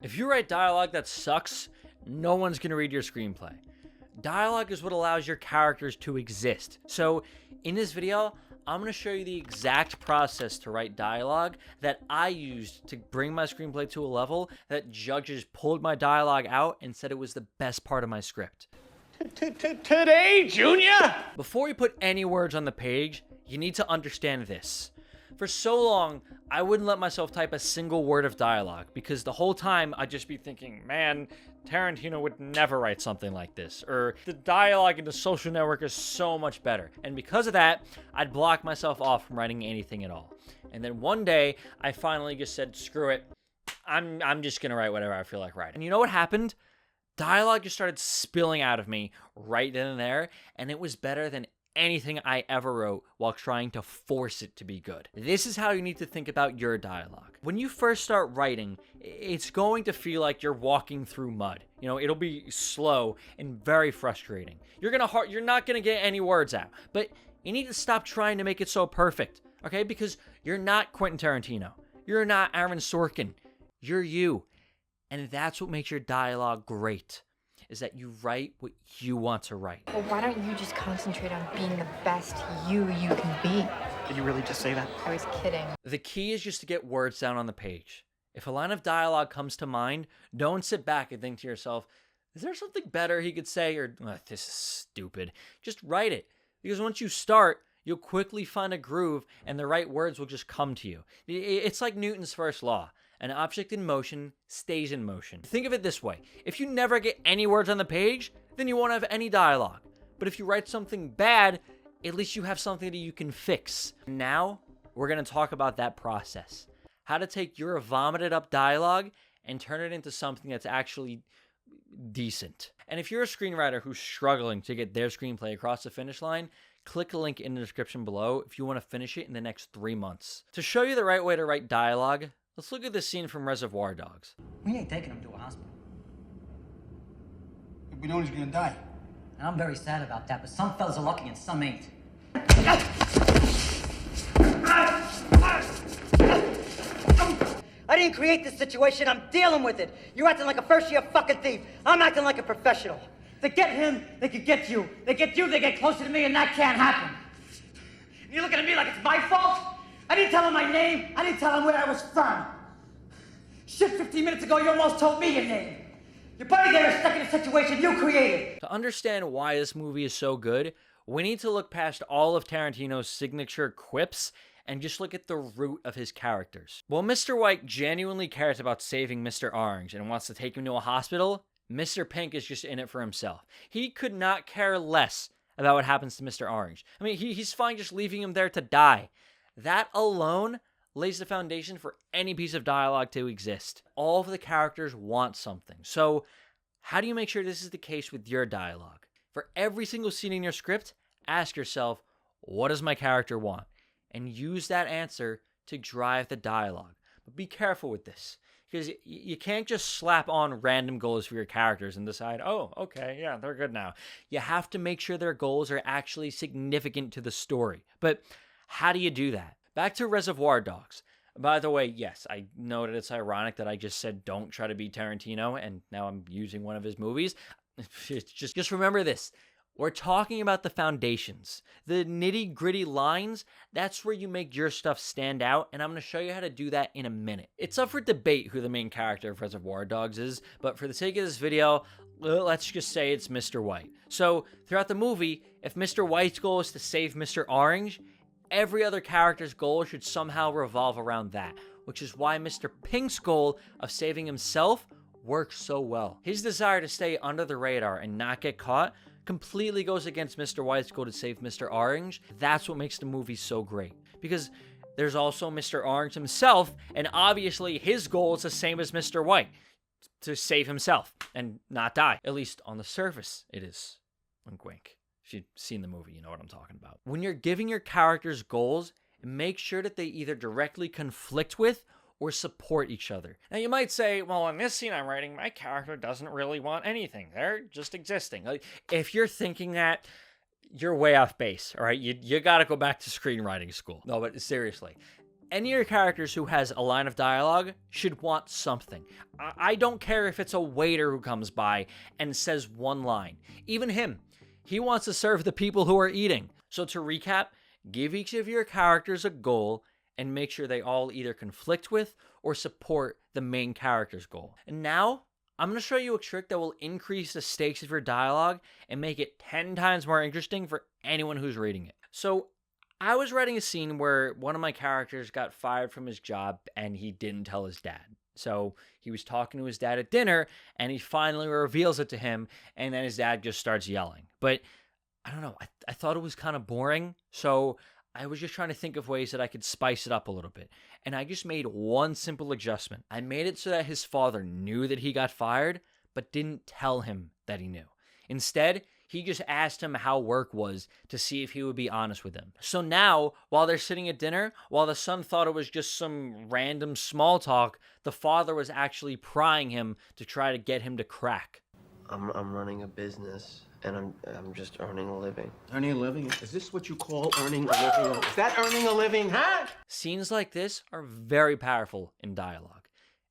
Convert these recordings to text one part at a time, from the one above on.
If you write dialogue that sucks, no one's gonna read your screenplay. Dialogue is what allows your characters to exist. So in this video, I'm gonna show you the exact process to write dialogue that I used to bring my screenplay to a level that judges pulled my dialogue out and said it was the best part of my script. Today, Junior? Before you put any words on the page, you need to understand this. For so long, I wouldn't let myself type a single word of dialogue because the whole time I'd just be thinking, man, Tarantino would never write something like this, or the dialogue in The Social Network is so much better. And because of that, I'd block myself off from writing anything at all. And then one day, I finally just said, screw it, I'm just gonna write whatever I feel like writing. And you know what happened? Dialogue just started spilling out of me right then and there, and it was better than anything I ever wrote while trying to force it to be good. This is how you need to think about your dialogue. When you first start writing, it's going to feel like you're walking through mud. You know, it'll be slow and very frustrating. You're not gonna get any words out, but you need to stop trying to make it so perfect, okay? Because you're not Quentin Tarantino. You're not Aaron Sorkin. You're you. And that's what makes your dialogue great, is that you write what you want to write. Well, why don't you just concentrate on being the best you can be? Did you really just say that? I was kidding. The key is just to get words down on the page. If a line of dialogue comes to mind, don't sit back and think to yourself, is there something better he could say? Or, this is stupid. Just write it. Because once you start, you'll quickly find a groove and the right words will just come to you. It's like Newton's first law. An object in motion stays in motion. Think of it this way. If you never get any words on the page, then you won't have any dialogue. But if you write something bad, at least you have something that you can fix. Now, we're going to talk about that process. How to take your vomited up dialogue and turn it into something that's actually decent. And if you're a screenwriter who's struggling to get their screenplay across the finish line, click a link in the description below if you want to finish it in the next 3 months. To show you the right way to write dialogue, let's look at this scene from Reservoir Dogs. We ain't taking him to a hospital. We know he's gonna die. And I'm very sad about that, but some fellas are lucky and some ain't. I didn't create this situation, I'm dealing with it. You're acting like a first-year fucking thief. I'm acting like a professional. They get him, they could get you. They get you, they get closer to me, and that can't happen. You're looking at me like it's my fault? I didn't tell him my name. I didn't tell him where I was from. Shit, 15 minutes ago, you almost told me your name. Your buddy there is stuck in a situation you created. To understand why this movie is so good, we need to look past all of Tarantino's signature quips and just look at the root of his characters. While Mr. White genuinely cares about saving Mr. Orange and wants to take him to a hospital, Mr. Pink is just in it for himself. He could not care less about what happens to Mr. Orange. I mean, he's fine just leaving him there to die. That alone lays the foundation for any piece of dialogue to exist. All of the characters want something. So how do you make sure this is the case with your dialogue? For every single scene in your script, ask yourself, what does my character want? And use that answer to drive the dialogue. But be careful with this, because you can't just slap on random goals for your characters and decide, oh, okay, yeah, they're good now. You have to make sure their goals are actually significant to the story. But how do you do that? Back to Reservoir Dogs. By the way, yes, I know that it's ironic that I just said don't try to be Tarantino, and now I'm using one of his movies. Just remember this. We're talking about the foundations. The nitty-gritty lines, that's where you make your stuff stand out, and I'm going to show you how to do that in a minute. It's up for debate who the main character of Reservoir Dogs is, but for the sake of this video, let's just say it's Mr. White. So, throughout the movie, if Mr. White's goal is to save Mr. Orange, every other character's goal should somehow revolve around that, which is why Mr. Pink's goal of saving himself works so well. His desire to stay under the radar and not get caught completely goes against Mr. White's goal to save Mr. Orange. That's what makes the movie so great. Because there's also Mr. Orange himself, and obviously his goal is the same as Mr. White, to save himself and not die. At least on the surface, it is. Wink, wink. If you've seen the movie, you know what I'm talking about. When you're giving your characters goals, make sure that they either directly conflict with or support each other. Now you might say, well, in this scene I'm writing, my character doesn't really want anything. They're just existing. Like, if you're thinking that, you're way off base, all right? You got to go back to screenwriting school. No, but seriously, any of your characters who has a line of dialogue should want something. I don't care if it's a waiter who comes by and says one line. Even him. He wants to serve the people who are eating. So to recap, give each of your characters a goal and make sure they all either conflict with or support the main character's goal. And now, I'm going to show you a trick that will increase the stakes of your dialogue and make it 10 times more interesting for anyone who's reading it. So, I was writing a scene where one of my characters got fired from his job and he didn't tell his dad. So he was talking to his dad at dinner and he finally reveals it to him, and then his dad just starts yelling. But I don't know, I thought it was kind of boring, so I was just trying to think of ways that I could spice it up a little bit. And I just made one simple adjustment. I made it so that his father knew that he got fired, but didn't tell him that he knew. Instead, he just asked him how work was to see if he would be honest with him. So now, while they're sitting at dinner, while the son thought it was just some random small talk, the father was actually prying him to try to get him to crack. I'm running a business, and I'm just earning a living. Earning a living? Is this what you call earning a living? Is that earning a living, huh? Scenes like this are very powerful in dialogue.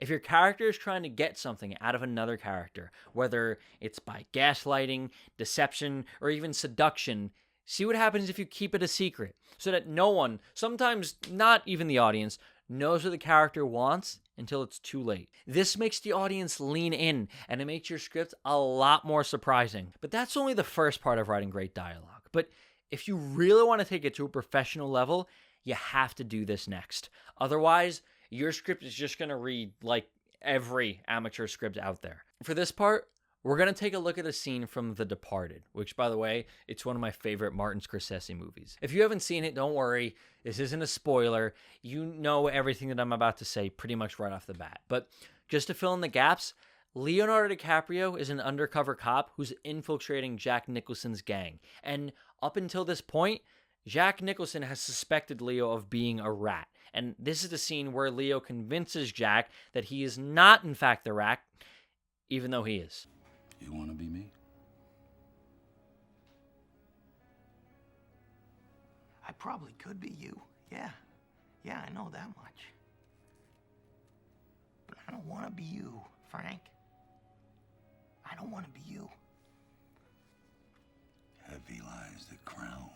If your character is trying to get something out of another character, whether it's by gaslighting, deception, or even seduction, see what happens if you keep it a secret, so that no one, sometimes not even the audience, knows what the character wants until it's too late. This makes the audience lean in, and it makes your script a lot more surprising. But that's only the first part of writing great dialogue. But if you really want to take it to a professional level, you have to do this next. Otherwise, your script is just going to read like every amateur script out there. For this part, we're going to take a look at a scene from The Departed, which, by the way, it's one of my favorite Martin Scorsese movies. If you haven't seen it, don't worry. This isn't a spoiler. You know everything that I'm about to say pretty much right off the bat. But just to fill in the gaps, Leonardo DiCaprio is an undercover cop who's infiltrating Jack Nicholson's gang. And up until this point, Jack Nicholson has suspected Leo of being a rat. And this is the scene where Leo convinces Jack that he is not, in fact, the rat, even though he is. You want to be me? I probably could be you. Yeah, I know that much. But I don't want to be you, Frank. I don't want to be you. Heavy lies the crown.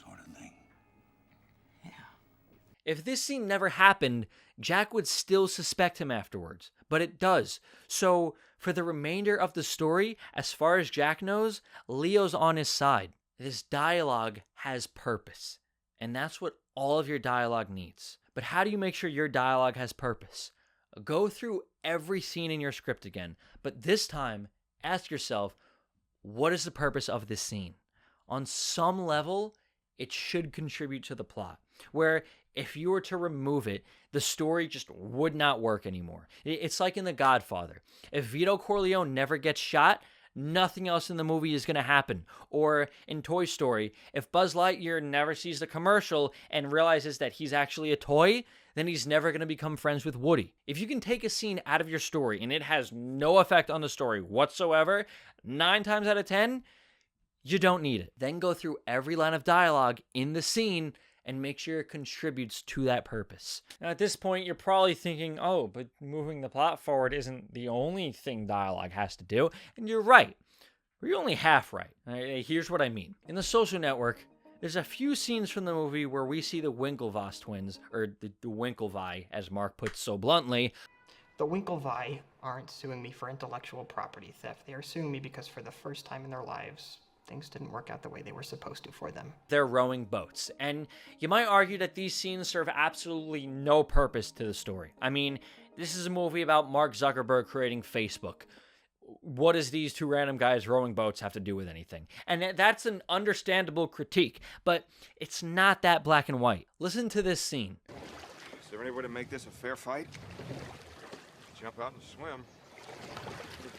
Sort of thing. Yeah. If this scene never happened, Jack would still suspect him afterwards, but it does. So, for the remainder of the story, as far as Jack knows, Leo's on his side. This dialogue has purpose, and that's what all of your dialogue needs. But how do you make sure your dialogue has purpose? Go through every scene in your script again, but this time, ask yourself, what is the purpose of this scene? On some level, it should contribute to the plot, where if you were to remove it, the story just would not work anymore. It's like in The Godfather. If Vito Corleone never gets shot, nothing else in the movie is going to happen. Or in Toy Story, if Buzz Lightyear never sees the commercial and realizes that he's actually a toy, then he's never going to become friends with Woody. If you can take a scene out of your story and it has no effect on the story whatsoever, 9 times out of 10, you don't need it. Then go through every line of dialogue in the scene and make sure it contributes to that purpose. Now, at this point, you're probably thinking, oh, but moving the plot forward isn't the only thing dialogue has to do. And you're right. But you're only half right. Here's what I mean. In The Social Network, there's a few scenes from the movie where we see the Winklevoss twins, or the Winklevi, as Mark puts so bluntly. The Winklevi aren't suing me for intellectual property theft. They are suing me because for the first time in their lives, things didn't work out the way they were supposed to for them. They're rowing boats. And you might argue that these scenes serve absolutely no purpose to the story. I mean, this is a movie about Mark Zuckerberg creating Facebook. What does these two random guys rowing boats have to do with anything? And that's an understandable critique, but it's not that black and white. Listen to this scene. Is there any way to make this a fair fight? Jump out and swim.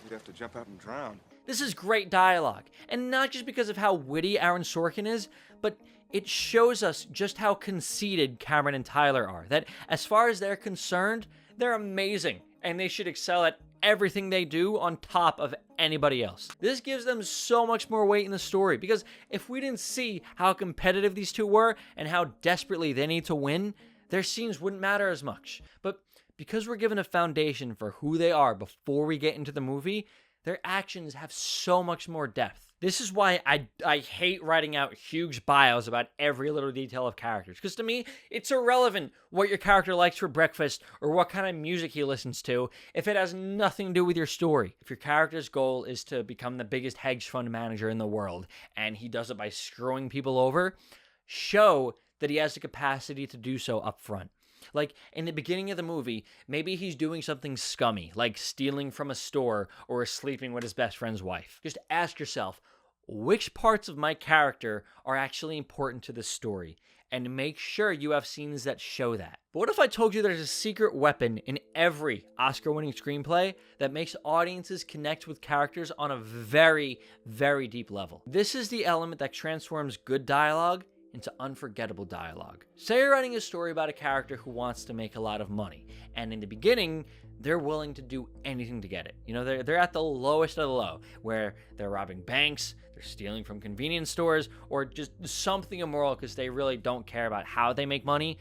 We'd have to jump out and drown. This is great dialogue, and not just because of how witty Aaron Sorkin is, but it shows us just how conceited Cameron and Tyler are. That as far as they're concerned, they're amazing, and they should excel at everything they do on top of anybody else. This gives them so much more weight in the story, because if we didn't see how competitive these two were and how desperately they need to win, their scenes wouldn't matter as much. But because we're given a foundation for who they are before we get into the movie, their actions have so much more depth. This is why I hate writing out huge bios about every little detail of characters, because to me, it's irrelevant what your character likes for breakfast or what kind of music he listens to if it has nothing to do with your story. If your character's goal is to become the biggest hedge fund manager in the world, and he does it by screwing people over, show that he has the capacity to do so up front. Like, in the beginning of the movie, maybe he's doing something scummy, like stealing from a store or sleeping with his best friend's wife. Just ask yourself, which parts of my character are actually important to the story? And make sure you have scenes that show that. But what if I told you there's a secret weapon in every Oscar-winning screenplay that makes audiences connect with characters on a very, very deep level? This is the element that transforms good dialogue into unforgettable dialogue. Say you're writing a story about a character who wants to make a lot of money, and in the beginning, they're willing to do anything to get it. You know, they're at the lowest of the low, where they're robbing banks, they're stealing from convenience stores, or just something immoral because they really don't care about how they make money.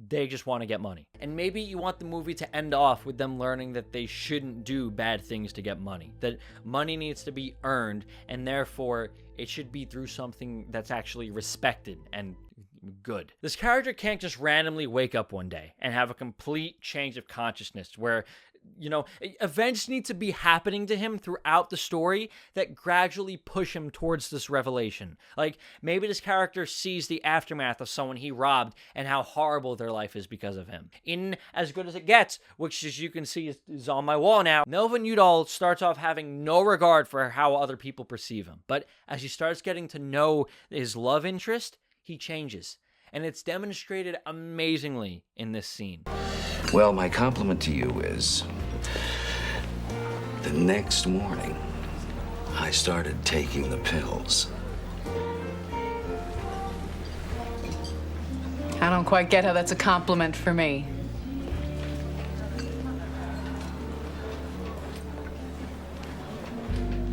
They just want to get money. And maybe you want the movie to end off with them learning that they shouldn't do bad things to get money, that money needs to be earned, and therefore it should be through something that's actually respected and good. This character can't just randomly wake up one day and have a complete change of consciousness where, you know, events need to be happening to him throughout the story that gradually push him towards this revelation. Like, maybe this character sees the aftermath of someone he robbed and how horrible their life is because of him. In As Good as It Gets, which as you can see is on my wall now, Melvin Udall starts off having no regard for how other people perceive him. But as he starts getting to know his love interest, he changes. And it's demonstrated amazingly in this scene. Well, my compliment to you is the next morning I started taking the pills. I don't quite get how that's a compliment for me.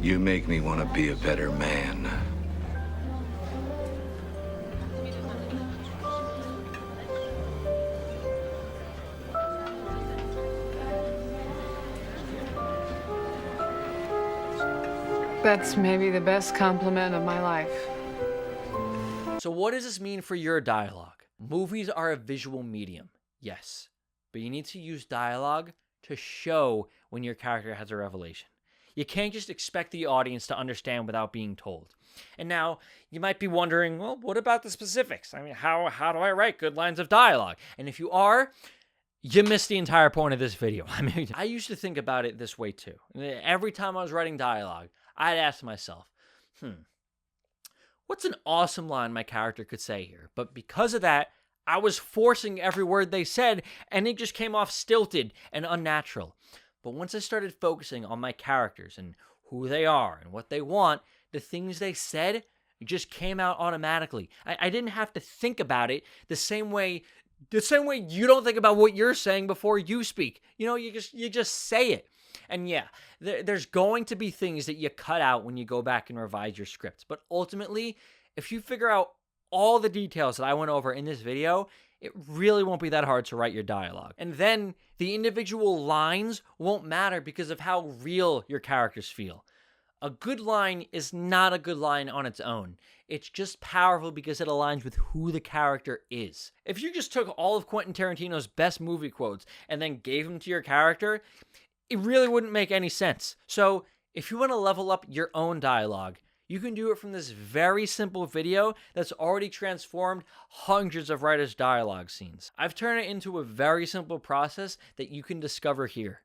You make me want to be a better man. That's maybe the best compliment of my life. So what does this mean for your dialogue? Movies are a visual medium, yes, but you need to use dialogue to show when your character has a revelation. You can't just expect the audience to understand without being told. And now, you might be wondering, well, what about the specifics? I mean, how do I write good lines of dialogue? And if you are, you missed the entire point of this video. I mean, I used to think about it this way too. Every time I was writing dialogue, I'd ask myself, what's an awesome line my character could say here? But because of that, I was forcing every word they said, and it just came off stilted and unnatural. But once I started focusing on my characters and who they are and what they want, the things they said just came out automatically. I didn't have to think about it the same way you don't think about what you're saying before you speak. You know, you just say it. And yeah, there's going to be things that you cut out when you go back and revise your script. But ultimately, if you figure out all the details that I went over in this video, it really won't be that hard to write your dialogue. And then the individual lines won't matter because of how real your characters feel. A good line is not a good line on its own. It's just powerful because it aligns with who the character is. If you just took all of Quentin Tarantino's best movie quotes and then gave them to your character, it really wouldn't make any sense. So if you want to level up your own dialogue, you can do it from this very simple video that's already transformed hundreds of writers' dialogue scenes. I've turned it into a very simple process that you can discover here.